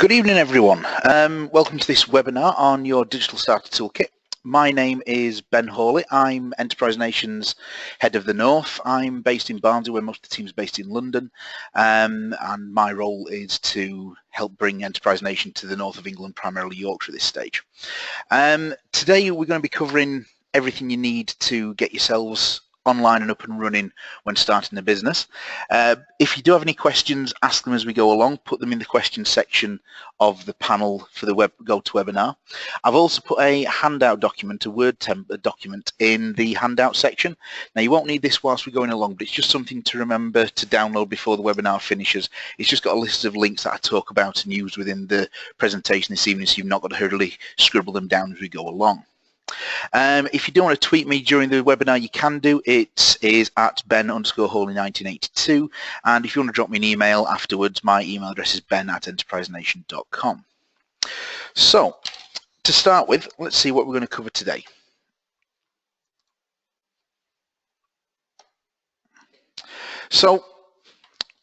Good evening, everyone. Welcome to this webinar on your Digital Starter Toolkit. My name is Ben Hawley. I'm Enterprise Nation's Head of the North. I'm based in Barnsley, where most of the team is based in London, and my role is to help bring Enterprise Nation to the north of England, primarily Yorkshire at this stage. Today we're going to be covering everything you need to get yourselves online and up and running when starting a business. If you do have any questions, ask them as we go along. Put them in the questions section of the panel for the GoToWebinar. I've also put a handout document, a Word document in the handout section. Now you won't need this whilst we're going along, but it's just something to remember to download before the webinar finishes. It's just got a list of links that I talk about and use within the presentation this evening, so you've not got to hurriedly scribble them down as we go along. If you do want to tweet me during the webinar, you can do. It is at Ben_Hawley1982, and if you want to drop me an email afterwards, my email address is ben@enterprisenation.com. So, to start with, let's see what we're going to cover today. So,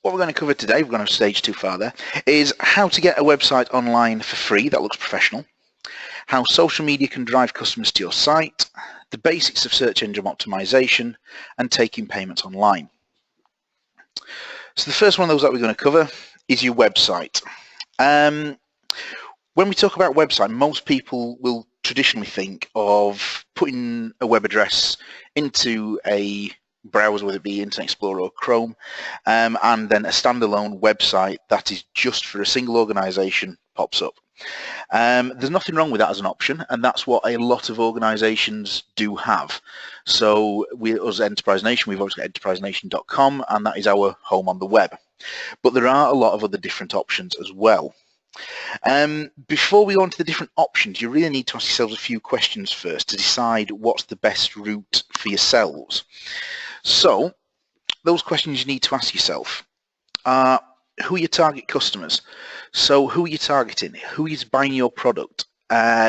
what we're going to cover today, we're going to stage too far there, is how to get a website online for free that looks professional, how social media can drive customers to your site, the basics of search engine optimization, and taking payments online. So the first one of those that we're going to cover is your website. When we talk about website, most people will traditionally think of putting a web address into a browser, whether it be Internet Explorer or Chrome, and then a standalone website that is just for a single organization pops up. There's nothing wrong with that as an option, and that's what a lot of organizations do have. So we, as Enterprise Nation, we've always got enterprisenation.com, and that is our home on the web. But there are a lot of other different options as well. Before we go on to the different options, you really need to ask yourselves a few questions first to decide what's the best route for yourselves. So those questions you need to ask yourself are: who are your target customers? So who are you targeting? Who is buying your product?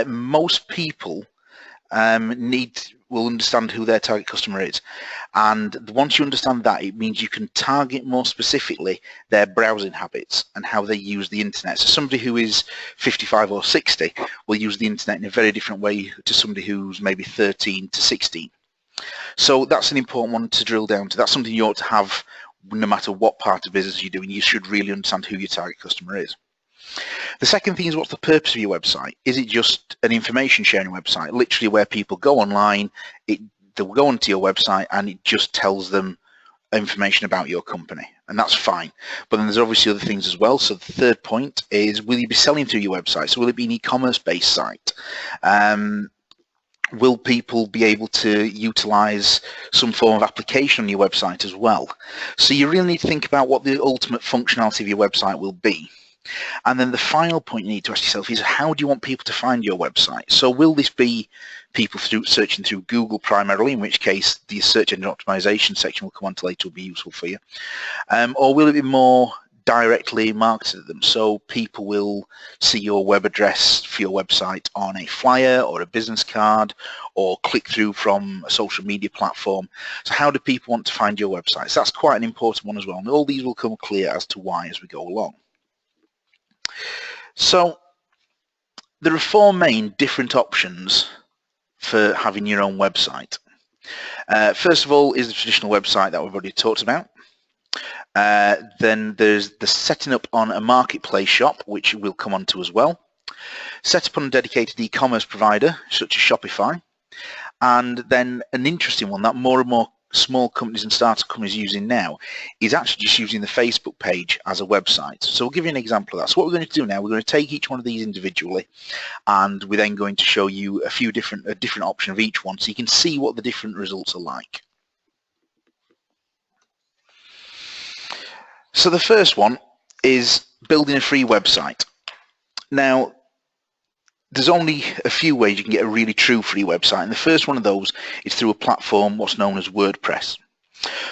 Most people will understand who their target customer is, and once you understand that, it means you can target more specifically their browsing habits and how they use the internet. So somebody who is 55 or 60 will use the internet in a very different way to somebody who's maybe 13 to 16. So that's an important one to drill down to. That's something you ought to have no matter what part of business you're doing. You should really understand who your target customer is. The second thing is, what's the purpose of your website? Is it just an information sharing website, literally where people go online, they'll go onto your website and it just tells them information about your company, and that's fine. But then there's obviously other things as well. So the third point is, will you be selling through your website? So will it be an e-commerce based site? Will people be able to utilize some form of application on your website as well? So you really need to think about what the ultimate functionality of your website will be. And then the final point you need to ask yourself is, how do you want people to find your website? So will this be people searching through Google primarily, in which case the search engine optimization section we'll come on to later will be useful for you, or will it be more directly marketed at them? So people will see your web address for your website on a flyer or a business card, or click through from a social media platform. So how do people want to find your website? So that's quite an important one as well, and all these will come clear as to why as we go along. So there are four main different options for having your own website. First of all is the traditional website that we've already talked about. Then there's the setting up on a marketplace shop, which we'll come on to as well. Set up on a dedicated e-commerce provider such as Shopify. And then an interesting one that more and more small companies and startup companies using now is actually just using the Facebook page as a website. So we'll give you an example of that. So what we're going to do now, we're going to take each one of these individually, and we're then going to show you a different option of each one, so you can see what the different results are like. So the first one is building a free website. Now, there's only a few ways you can get a really true free website, and the first one of those is through a platform what's known as WordPress.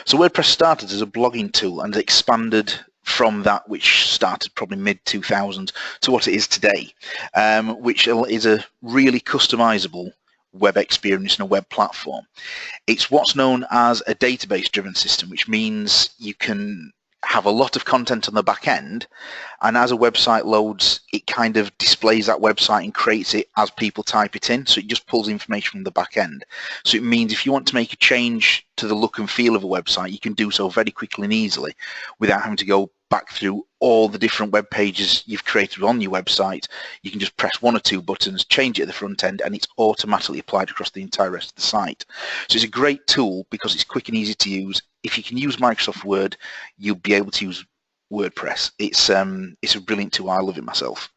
So WordPress started as a blogging tool and expanded from that, which started probably mid-2000s, to what it is today, which is a really customizable web experience and a web platform. It's what's known as a database-driven system, which means you can have a lot of content on the back end, and as a website loads, it kind of displays that website and creates it as people type it in, so it just pulls information from the back end. So it means if you want to make a change to the look and feel of a website, you can do so very quickly and easily without having to go back through all the different web pages you've created on your website. You can just press one or two buttons, change it at the front end, and it's automatically applied across the entire rest of the site. So it's a great tool because it's quick and easy to use. If you can use Microsoft Word, you'll be able to use WordPress. It's a brilliant tool. I love it myself.